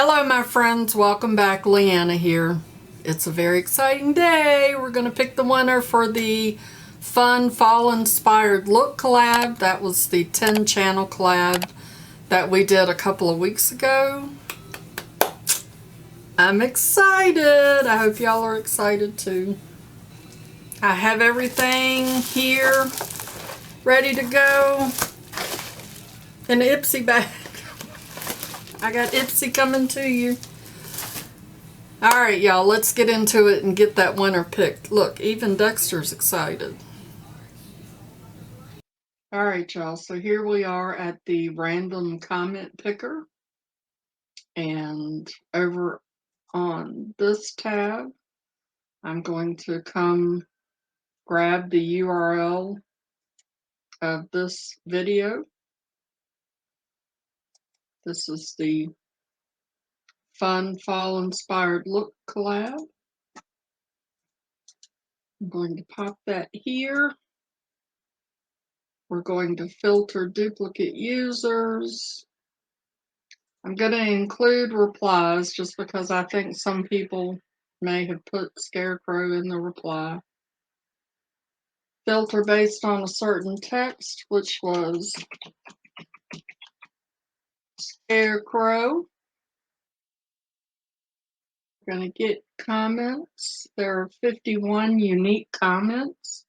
Hello my friends, welcome back. Leanna here. It's a very exciting day. We're going to pick the winner for the Fun Fall Inspired Look collab. That was the 10 channel collab that we did a couple of weeks ago. I'm excited. I hope y'all are excited too. I have everything here ready to go in the IPSY bag. I got IPSY coming to you. Alright, y'all, let's get into it and get that winner picked. Look, even Dexter's excited. Alright, y'all, so here we are at the random comment picker. And over on this tab, I'm going to come grab the URL of this video. This is the Fun Fall Inspired Look collab. I'm going to pop that here. We're going to filter duplicate users. I'm going to include replies just because I think some people may have put Scarecrow in the reply. Filter based on a certain text, which was Scarecrow. Going to get comments. There are 51 unique comments.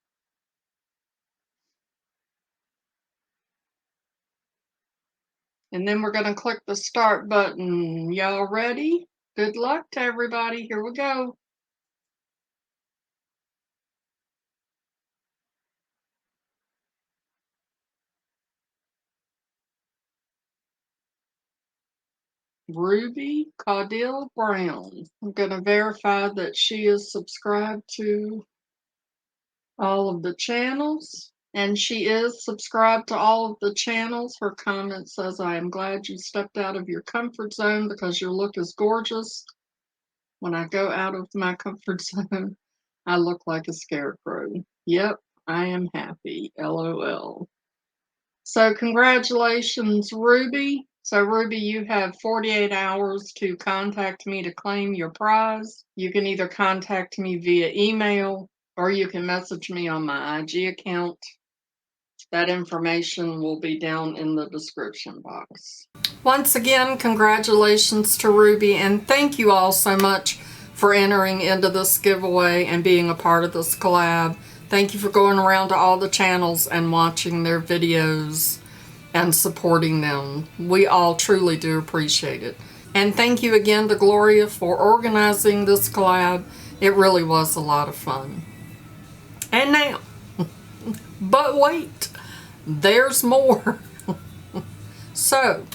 And then we're going to click the start button. Y'all ready? Good luck to everybody. Here we go. Ruby Caudill Brown. I'm going to verify that she is subscribed to all of the channels. And she is subscribed to all of the channels. Her comment says, I am glad you stepped out of your comfort zone because your look is gorgeous. When I go out of my comfort zone, I look like a scarecrow. Yep, I am happy. LOL. So congratulations, Ruby. So Ruby, you have 48 hours to contact me to claim your prize. You can either contact me via email or you can message me on my IG account. That information will be down in the description box. Once again, congratulations to Ruby, and thank you all so much for entering into this giveaway and being a part of this collab. Thank you for going around to all the channels and watching their videos and supporting them. We all truly do appreciate it. And thank you again to Gloria for organizing this collab. It really was a lot of fun. And now, but wait, there's more. So,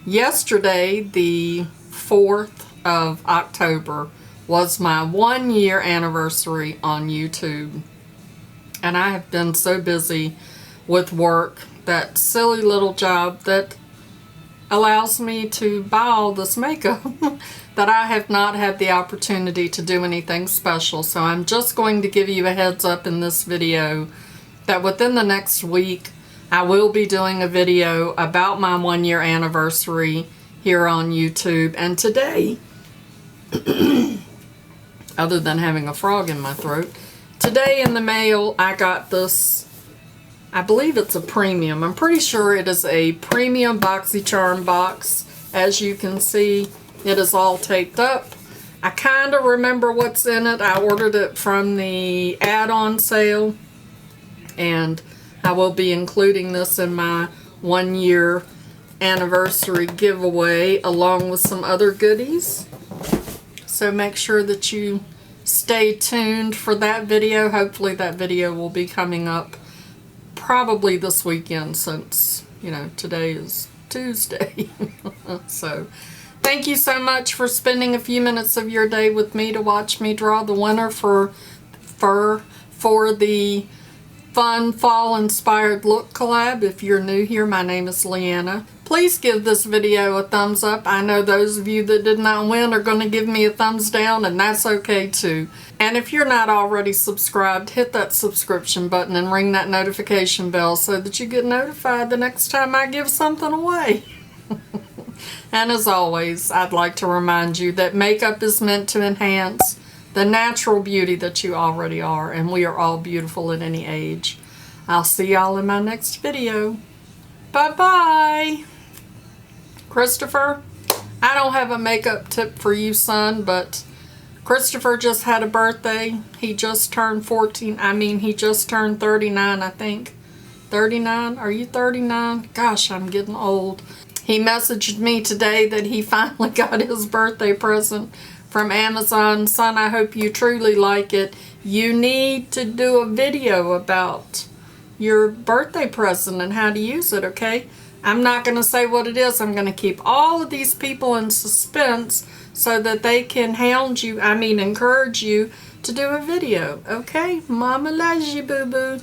yesterday, the 4th of October, was my 1-year anniversary on YouTube. And I have been so busy with work, that silly little job that allows me to buy all this makeup, that I have not had the opportunity to do anything special. So I'm just going to give you a heads up in this video that within the next week, I will be doing a video about my 1-year anniversary here on YouTube. And today, other than having a frog in my throat, today in the mail I got this, I believe it's a premium. I'm pretty sure it is a premium BoxyCharm box. As you can see, it is all taped up. I kind of remember what's in it. I ordered it from the add-on sale, and I will be including this in my 1-year anniversary giveaway along with some other goodies. So make sure that you stay tuned for that video. Hopefully that video will be coming up probably this weekend since, you know, today is Tuesday. So thank you so much for spending a few minutes of your day with me to watch me draw the winner for the Fun Fall Inspired Look collab. If you're new here, my name is Leanna. Please give this video a thumbs up. I know those of you that did not win are going to give me a thumbs down, and that's okay too. And if you're not already subscribed, hit that subscription button and ring that notification bell so that you get notified the next time I give something away. And as always, I'd like to remind you that makeup is meant to enhance the natural beauty that you already are, and we are all beautiful at any age. I'll see y'all in my next video. Bye-bye. Christopher, I don't have a makeup tip for you, son, but Christopher just had a birthday. He just turned 14. He just turned 39, I think. 39? Are you 39? Gosh, I'm getting old. He messaged me today that he finally got his birthday present from Amazon. Son, I hope you truly like it. You need to do a video about your birthday present and how to use it, okay? I'm not going to say what it is. I'm going to keep all of these people in suspense so that they can hound you, encourage you to do a video, okay? Mama loves you, boo-boo.